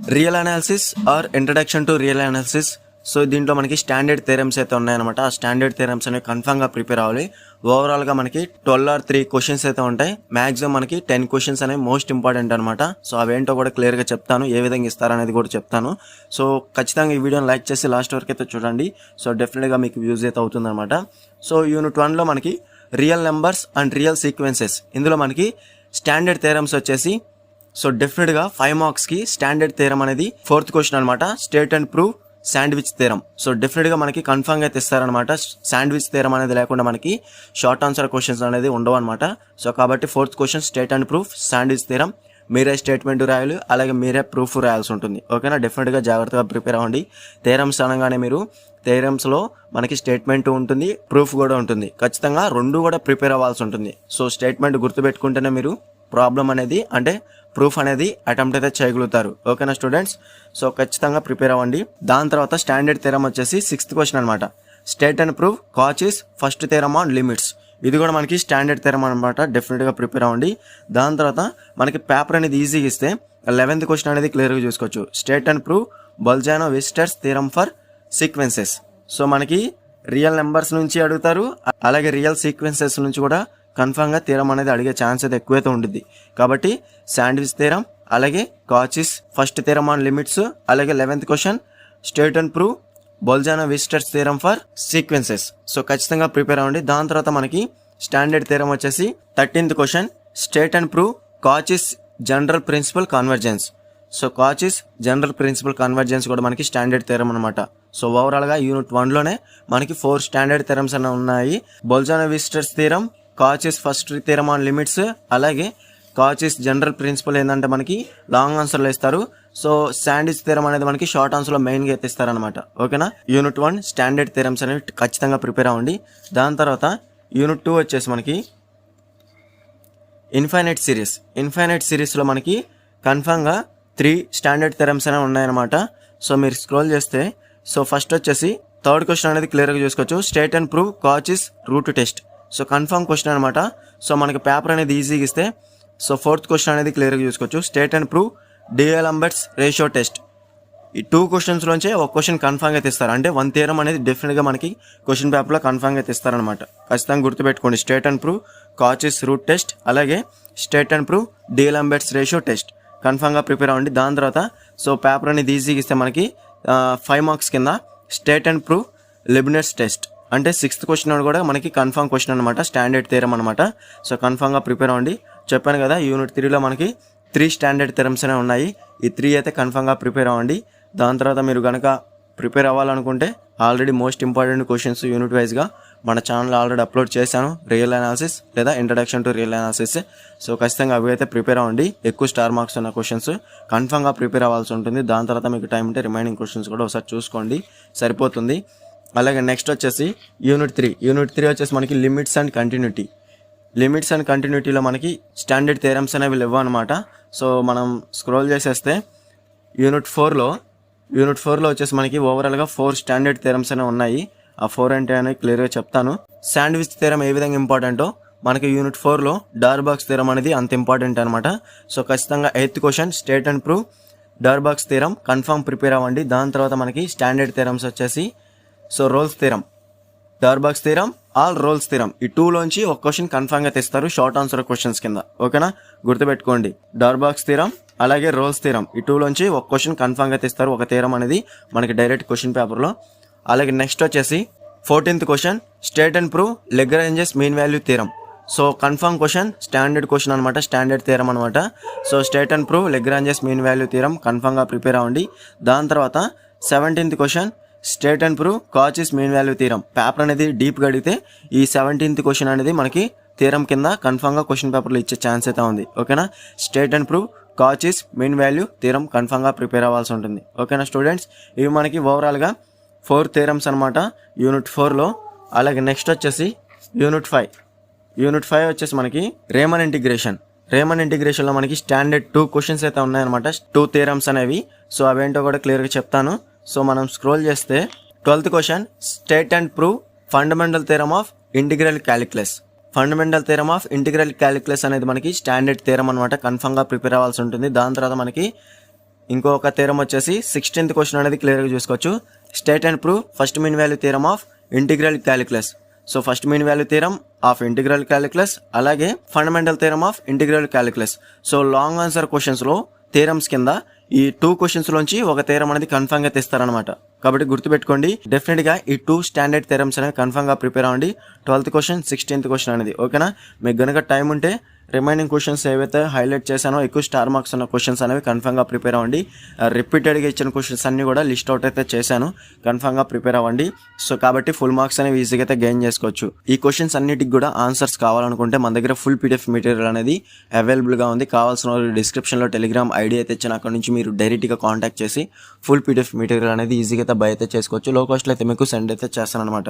Real analysis or introduction to real analysis. So దీంట్లో మనకి standard theorems అయితే ఉన్నాయన్నమాట. ఆ స్టాండర్డ్ థియరమ్స్ అనేవి కన్ఫర్మ్గా ప్రిపేర్ అవ్వాలి. ఓవరాల్గా మనకి 12 or 3 క్వశ్చన్స్ అయితే ఉంటాయి. మ్యాక్సిమం మనకి 10 క్వశ్చన్స్ అనేవి మోస్ట్ ఇంపార్టెంట్ అనమాట. సో అవేంటో కూడా క్లియర్గా చెప్తాను, ఏ విధంగా ఇస్తారనేది కూడా చెప్తాను. సో ఖచ్చితంగా ఈ వీడియోని లైక్ చేసి లాస్ట్ వరకు అయితే చూడండి. సో డెఫినెట్గా మీకు యూజ్ అయితే అవుతుంది అనమాట. సో యూనిట్ 1లో మనకి real numbers and real sequences, ఇందులో మనకి స్టాండర్డ్ థియరమ్స్ వచ్చేసి సో డెఫినెట్గా 5 మార్క్స్కి స్టాండర్డ్ థియరం అనేది 4th క్వశ్చన్ అనమాట. State and prove sandwich theorem. So డెఫినెట్గా మనకి కన్ఫర్మ్గా అయితే ఇస్తారనమాట. శాండ్విచ్ థియరం అనేది లేకుండా మనకి షార్ట్ ఆన్సర్ క్వశ్చన్స్ అనేది ఉండవు అనమాట. సో కాబట్టి 4th question state and proof sandwich theorem. మీరే స్టేట్మెంట్ రాయాలి, అలాగే మీరే ప్రూఫ్ రాయాల్సి ఉంటుంది. ఓకేనా, డెఫినెట్గా జాగ్రత్తగా ప్రిపేర్ అవ్వండి. థియరమ్స్ అనగానే మీరు థియరమ్స్లో మనకి స్టేట్మెంట్ ఉంటుంది, ప్రూఫ్ కూడా ఉంటుంది. ఖచ్చితంగా 2 కూడా ప్రిపేర్ అవ్వాల్సి ఉంటుంది. సో స్టేట్మెంట్ గుర్తుపెట్టుకుంటేనే మీరు ప్రాబ్లం అనేది అంటే ప్రూఫ్ అనేది అటెంప్ట్ అయితే చేయగలుగుతారు. ఓకేనా స్టూడెంట్స్, సో ఖచ్చితంగా ప్రిపేర్ అవ్వండి. దాని తర్వాత స్టాండర్డ్ థియరం వచ్చేసి 6th క్వశ్చన్ అనమాట. State and prove Cauchy's first theorem on limits. ఇది కూడా మనకి స్టాండర్డ్ థియరం అనమాట. డెఫినెట్గా ప్రిపేర్ అవ్వండి. దాని తర్వాత మనకి పేపర్ అనేది ఈజీగా ఇస్తే 11th క్వశ్చన్ అనేది క్లియర్గా చూసుకోవచ్చు. State and prove Bolzano Weierstrass theorem for sequences. So మనకి రియల్ నెంబర్స్ నుంచి అడుగుతారు, అలాగే రియల్ సీక్వెన్సెస్ నుంచి కూడా కన్ఫర్మ్గా థియరం అనేది అడిగే ఛాన్స్ అయితే ఎక్కువైతే ఉంటుంది. కాబట్టి శాండ్విచ్ థియరం, అలాగే Cauchy's first theorem on limits, అలాగే 11th question state and prove Bolzano Weierstrass theorem for sequences. So ఖచ్చితంగా ప్రిపేర్ అవ్వండి. దాని తర్వాత మనకి స్టాండర్డ్ థియరం వచ్చేసి 13th question state and prove Cauchy's general principle convergence. So Cauchy's general principle convergence కూడా మనకి standard theorem అనమాట. సో ఓవరాల్గా యూనిట్ 1లోనే మనకి 4 స్టాండర్డ్ థియరమ్స్ అన్న ఉన్నాయి. Bolzano Weierstrass theorem, Cauchy's first theorem on limits, అలాగే కాచెస్ జనరల్ ప్రిన్సిపల్ ఏంటంటే మనకి లాంగ్ ఆన్సర్లో ఇస్తారు. సో శాండ్విచ్ థియరం అనేది మనకి షార్ట్ ఆన్సర్లో మెయిన్గా ఎత్తిస్తారనమాట. ఓకేనా, యూనిట్ 1 స్టాండర్డ్ థియరమ్స్ అనేవి ఖచ్చితంగా ప్రిపేర్ అవ్వండి. దాని తర్వాత యూనిట్ 2 వచ్చేసి మనకి ఇన్ఫైనైట్ సిరీస్. ఇన్ఫైనైట్ సిరీస్లో మనకి కన్ఫర్మ్గా 3 స్టాండర్డ్ థియరమ్స్ అనేవి ఉన్నాయన్నమాట. సో మీరు స్క్రోల్ చేస్తే సో ఫస్ట్ వచ్చేసి 3rd క్వశ్చన్ అనేది క్లియర్గా చూసుకోవచ్చు. State and prove Cauchy's root test. So confirm question అనమాట. సో మనకి పేపర్ అనేది ఈజీగా ఇస్తే సో 4th క్వశ్చన్ అనేది క్లియర్గా చూసుకోవచ్చు. State and prove D'Alembert's ratio test. ఈ 2 క్వశ్చన్స్లోంచే ఒక క్వశ్చన్ కన్ఫర్మ్గా తెస్తారు. అంటే 1 థియరం అనేది డెఫినెట్గా మనకి క్వశ్చన్ పేపర్లో కన్ఫర్మ్గా తెస్తారనమాట. ఖచ్చితంగా గుర్తుపెట్టుకోండి. State and prove Cauchy's root test, అలాగే state and prove D'Alembert's ratio test. కన్ఫర్మ్గా ప్రిపేర్ అవ్వండి. దాని తర్వాత సో పేపర్ అనేది ఈజీగా ఇస్తే మనకి 5 మార్క్స్ కింద స్టేట్ అండ్ ప్రూవ్ లిబ్నెట్స్ టెస్ట్. అంటే 6th క్వశ్చన్ కూడా మనకి కన్ఫర్మ్ క్వశ్చన్ అనమాట, స్టాండర్డ్ థియరం అనమాట. సో కన్ఫర్మ్గా ప్రిపేర్ అవ్వండి. చెప్పాను కదా, యూనిట్ 3లో మనకి 3 స్టాండర్డ్ థియరమ్స్ అనేవి ఉన్నాయి. ఈ 3 అయితే కన్ఫర్మ్గా ప్రిపేర్ అవ్వండి. దాని తర్వాత మీరు కనుక ప్రిపేర్ అవ్వాలనుకుంటే already most important questions unit వైజ్గా మన ఛానల్ ఆల్రెడీ అప్లోడ్ చేశాను. రియల్ అనాలిసిస్ లేదా introduction to real analysis. So ఖచ్చితంగా అవి అయితే ప్రిపేర్ అవ్వండి. ఎక్కువ స్టార్ మార్క్స్ ఉన్న క్వశ్చన్స్ కన్ఫర్మ్గా ప్రిపేర్ అవ్వాల్సి ఉంటుంది. దాని తర్వాత మీకు టైం ఉంటే రిమైనింగ్ క్వశ్చన్స్ కూడా ఒకసారి చూసుకోండి, సరిపోతుంది. అలాగే నెక్స్ట్ వచ్చేసి యూనిట్ 3. యూనిట్ 3 వచ్చేసి మనకి limits and continuity. Limits and కంటిన్యూటీలో మనకి స్టాండర్డ్ థియరమ్స్ అనేవి లేవు అనమాట. సో మనం స్క్రోల్ చేసేస్తే యూనిట్ 4లో వచ్చేసి మనకి ఓవరాల్గా 4 స్టాండర్డ్ థియరమ్స్ అనేవి ఉన్నాయి. ఆ 4 అంటే అనేది క్లియర్గా చెప్తాను. శాండ్విచ్ థియరం ఏ విధంగా ఇంపార్టెంటో మనకి యూనిట్ 4లో డార్బాక్స్ థియరం అనేది అంత ఇంపార్టెంట్ అనమాట. సో ఖచ్చితంగా 8th question state and prove Darboux theorem confirm prepare అవ్వండి. దాని తర్వాత మనకి స్టాండర్డ్ థియరమ్స్ వచ్చేసి so Rolle's theorem, Darboux theorem, all Rolle's theorem. ఈ 2లోంచి ఒక క్వశ్చన్ కన్ఫర్మ్గా తెస్తారు షార్ట్ ఆన్సర్ క్వశ్చన్స్ కింద. ఓకేనా, గుర్తుపెట్టుకోండి. డార్బాక్స్ థియరం అలాగే రోల్స్ థియరం, ఈ 2లోంచి ఒక క్వశ్చన్ కన్ఫర్మ్గా తెస్తారు, ఒక థియరం అనేది మనకి డైరెక్ట్ క్వశ్చన్ పేపర్లో. అలాగే నెక్స్ట్ వచ్చేసి 14th question state and prove Lagrange's mean value theorem. So confirm question, standard question అనమాట, స్టాండర్డ్ థియరం అనమాట. So state and prove Lagrange's mean value theorem కన్ఫర్మ్గా ప్రిపేర్ అవ్వండి. దాని తర్వాత 17th question state and prove Cauchy's mean value theorem. Paper అనేది డీప్గా అడిగితే ఈ 17th క్వశ్చన్ అనేది మనకి థియరం కింద కన్ఫర్మ్గా క్వశ్చన్ పేపర్లో ఇచ్చే ఛాన్స్ అయితే ఉంది. ఓకేనా, state and prove Cauchy's mean value theorem కన్ఫర్మ్గా ప్రిపేర్ అవ్వాల్సి ఉంటుంది. ఓకేనా స్టూడెంట్స్, ఇవి మనకి ఓవరాల్గా 4 థియరమ్స్ అనమాట యూనిట్ 4లో. అలాగే నెక్స్ట్ వచ్చేసి యూనిట్ 5 వచ్చేసి మనకి రేమన్ ఇంటిగ్రేషన్. రేమన్ ఇంటిగ్రేషన్లో మనకి స్టాండర్డ్ 2 క్వశ్చన్స్ అయితే ఉన్నాయన్నమాట, 2 థియరమ్స్ అనేవి. సో అవేంటో కూడా క్లియర్గా చెప్తాను. సో మనం స్క్రోల్ చేస్తే 12th question state and prove fundamental theorem of integral calculus. Fundamental theorem of integral calculus అనేది మనకి స్టాండర్డ్ థియరం అనమాట, కన్ఫర్మ్గా ప్రిపేర్ అవ్వాల్సి ఉంటుంది. దాని తర్వాత మనకి ఇంకొక థీరం వచ్చేసి 16th క్వశ్చన్ అనేది క్లియర్గా చూసుకోవచ్చు. State and prove first mean value theorem of integral calculus. So first mean value theorem of integral calculus, అలాగే fundamental theorem of integral calculus. So long answer క్వశ్చన్స్లో థీరమ్స్ కింద ఈ 2 క్వశ్చన్స్ లోంచి ఒక థీరం అనేది కన్ఫర్మ్ గా తెస్తారనమాట. కాబట్టి గుర్తుపెట్టుకోండి, డెఫినెట్ గా ఈ 2 స్టాండర్డ్ థీరమ్స్ అనేవి కన్ఫర్మ్ గా ప్రిపేర్ అవ్వండి. 12th క్వశ్చన్, 16th క్వశ్చన్ అనేది. ఓకేనా? మీకు గనుక టైం ఉంటే రిమైనింగ్ క్వశ్చన్స్ ఏవైతే హైలైట్ చేశానో ఎక్కువ స్టార్ మార్క్స్ ఉన్న క్వశ్చన్స్ అనేవి కన్ఫర్మ్ గా ప్రిపేర్ అవ్వండి. రిపీటెడ్గా ఇచ్చిన క్వశ్చన్స్ అన్ని కూడా లిస్ట్ అవుట్ అయితే చేశాను, కన్ఫర్మ్ గా ప్రిపేర్ అవ్వండి. సో కాబట్టి ఫుల్ మార్క్స్ అనేవి ఈజీగా అయితే గెయిన్ చేసుకోవచ్చు. ఈ క్వశ్చన్స్ అన్నిటికి కూడా ఆన్సర్స్ కావాలనుకుంటే మన దగ్గర ఫుల్ పీడిఎఫ్ మెటీరియల్ అనేది అవైలబుల్ గా ఉంది. కావాల్సిన డిస్క్రిప్షన్ లో టెలిగ్రామ్ ఐడి అయితే ఇచ్చిన, అక్కడ నుంచి మీరు డైరెక్ట్ గా కాంటాక్ట్ చేసి ఫుల్ పీడిఎఫ్ మెటీరియల్ అనేది ఈజీగా అయితే బై అయితే చేసుకోవచ్చు. లో కాస్ట్ లో అయితే మీకు సెండ్ అయితే చేస్తాను అనమాట.